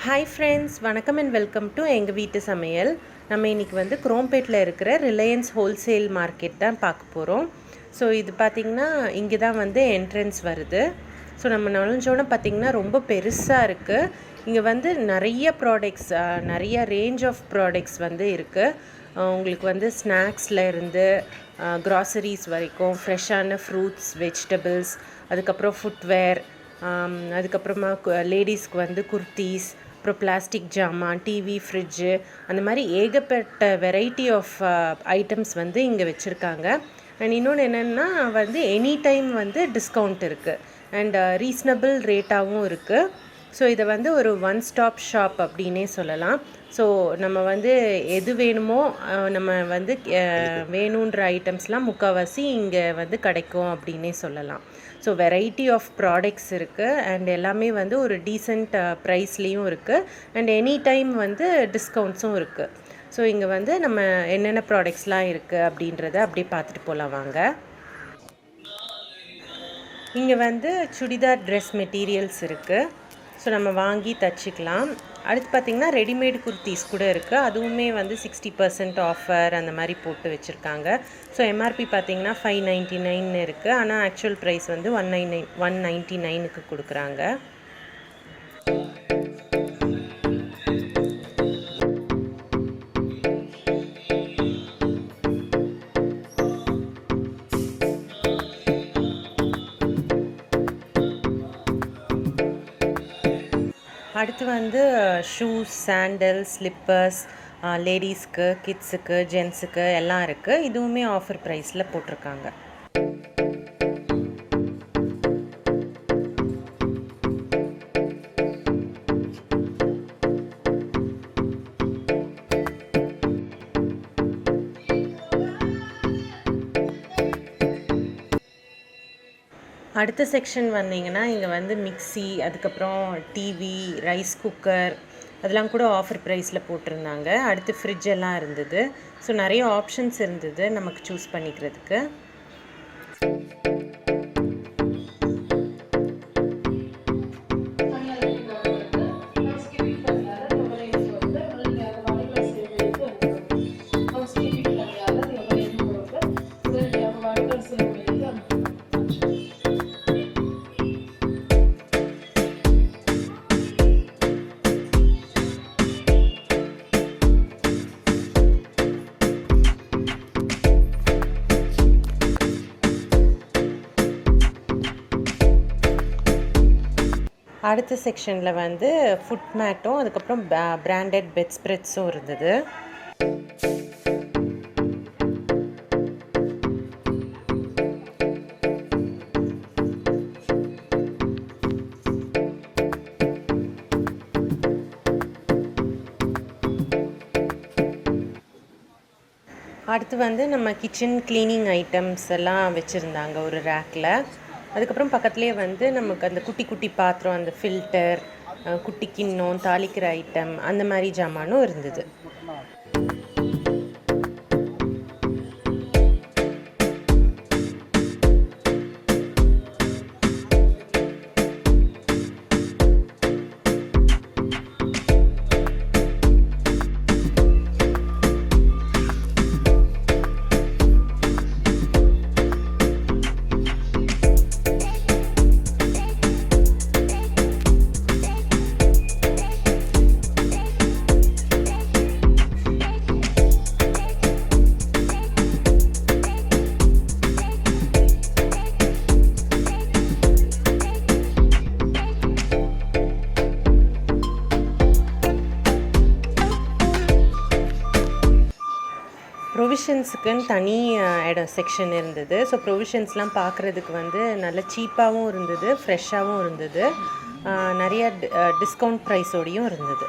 Hi friends, வணக்கம் and welcome to எங்கள் வீட்டு சமையல். நம்ம இன்றைக்கி வந்து குரோம்பேட்டில் இருக்கிற ரிலையன்ஸ் ஹோல்சேல் மார்க்கெட் தான் பார்க்க போகிறோம். ஸோ இது பார்த்திங்கன்னா இங்கே தான் வந்து என்ட்ரன்ஸ் வருது. ஸோ நம்ம நுழைஞ்சோன்னே பார்த்திங்கன்னா ரொம்ப பெருசாக இருக்குது. இங்கே வந்து நிறைய ப்ராடக்ட்ஸ், நிறைய ரேஞ்ச் ஆஃப் ப்ராடக்ட்ஸ் வந்து இருக்குது. உங்களுக்கு வந்து ஸ்நாக்ஸில் இருந்து க்ராசரிஸ் வரைக்கும், ஃப்ரெஷ்ஷான ஃப்ரூட்ஸ், வெஜிடபிள்ஸ், அதுக்கப்புறம் ஃபுட்வேர், அதுக்கப்புறமா லேடிஸ்க்கு வந்து குர்த்தீஸ், அப்புறம் பிளாஸ்டிக் ஜாமான், டிவி, ஃப்ரிட்ஜு, அந்த மாதிரி ஏகப்பட்ட வெரைட்டி ஆஃப் ஐட்டம்ஸ் வந்து இங்கே வச்சுருக்காங்க. அண்ட் இன்னொன்று என்னென்னா வந்து எனி டைம் வந்து டிஸ்கவுண்ட் இருக்குது அண்ட் ரீசனபிள் ரேட்டாகவும் இருக்குது. ஸோ இதை வந்து ஒரு ஒன் ஸ்டாப் ஷாப் அப்படின்னே சொல்லலாம். ஸோ நம்ம வந்து எது வேணுமோ நம்ம வந்து வேணுன்ற ஐட்டம்ஸ்லாம் முக்கால்வாசி இங்கே வந்து கிடைக்கும் அப்படின்னே சொல்லலாம். ஸோ வெரைட்டி ஆஃப் ப்ராடக்ட்ஸ் இருக்குது அண்ட் எல்லாமே வந்து ஒரு டீசெண்ட் ப்ரைஸ்லேயும் இருக்குது அண்ட் எனி டைம் வந்து டிஸ்கவுண்ட்ஸும் இருக்குது. ஸோ இங்கே வந்து நம்ம என்னென்ன ப்ராடக்ட்ஸ்லாம் இருக்குது அப்படின்றத அப்படியே பார்த்துட்டு போகலாம் வாங்க. இங்கே வந்து சுடிதார் ட்ரெஸ் மெட்டீரியல்ஸ் இருக்குது. ஸோ நம்ம வாங்கி தச்சுக்கலாம். அடுத்து பார்த்திங்கன்னா ரெடிமேட் குர்த்திஸ் கூட இருக்குது. அதுவுமே வந்து 60% ஆஃபர் அந்த மாதிரி போட்டு வச்சுருக்காங்க. ஸோ எம்ஆர்பி பார்த்திங்கன்னா 599 இருக்குது. ஆனால் ஆக்சுவல் ப்ரைஸ் வந்து 199க்கு கொடுக்குறாங்க. அடுத்து வந்து ஷூஸ், சாண்டல், ஸ்லிப்பர்ஸ், லேடிஸ்க்கு, கிட்ஸுக்கு, ஜென்ஸுக்கு எல்லாம் இருக்குது. இதுவுமே ஆஃபர் ப்ரைஸில் போட்டிருக்காங்க. அடுத்த செக்ஷன் வந்தீங்கன்னா இங்கே வந்து மிக்ஸி, அதுக்கப்புறம் டிவி, ரைஸ் குக்கர் அதெல்லாம் கூட ஆஃபர் ப்ரைஸில் போட்டிருந்தாங்க. அடுத்து ஃப்ரிட்ஜ் எல்லாம் இருந்தது. ஸோ நிறைய ஆப்ஷன்ஸ் இருந்தது நமக்கு சூஸ் பண்ணிக்கிறதுக்கு. அடுத்த செக்ஷனில் வந்து ஃபுட் மேட்டும் அதுக்கப்புறம் பிராண்டட் பெட் ஸ்ப்ரெட்ஸும் இருந்தது. அடுத்து வந்து நம்ம கிச்சன் க்ளீனிங் ஐட்டம்ஸ் எல்லாம் வச்சுருந்தாங்க ஒரு ரேக்கில். அதுக்கப்புறம் பக்கத்துலேயே வந்து நமக்கு அந்த குட்டி குட்டி பாத்திரம், அந்த ஃபில்டர், குட்டி கிண்ணம், தாளிக்கிற ஐட்டம், அந்த மாதிரி ஜாமானும் இருந்தது. ப்ரொவிஷன்ஸுக்குன்னு தனி இடம் செக்ஷன் இருந்தது. ஸோ ப்ரொவிஷன்ஸ்லாம் பார்க்குறதுக்கு வந்து நல்ல சீப்பாகவும் இருந்தது, ஃப்ரெஷ்ஷாகவும் இருந்தது, நிறைய டிஸ்கவுண்ட் ப்ரைஸோடையும் இருந்தது.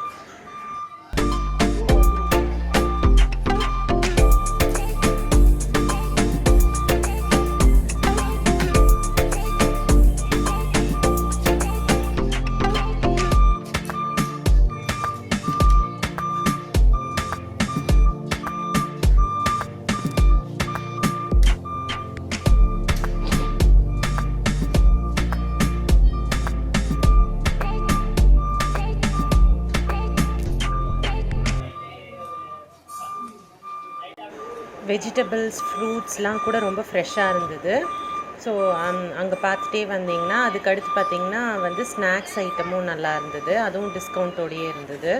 வெஜிடபிள்ஸ், ஃப்ரூட்ஸ்லாம் கூட ரொம்ப ஃப்ரெஷ்ஷாக இருந்தது. ஸோ அங்கே பார்த்துட்டே வந்தீங்கன்னா அதுக்கடுத்து பார்த்திங்கன்னா வந்து ஸ்நாக்ஸ் ஐட்டமும் நல்லா இருந்தது. அதுவும் டிஸ்கவுண்ட்டோடையே இருந்தது.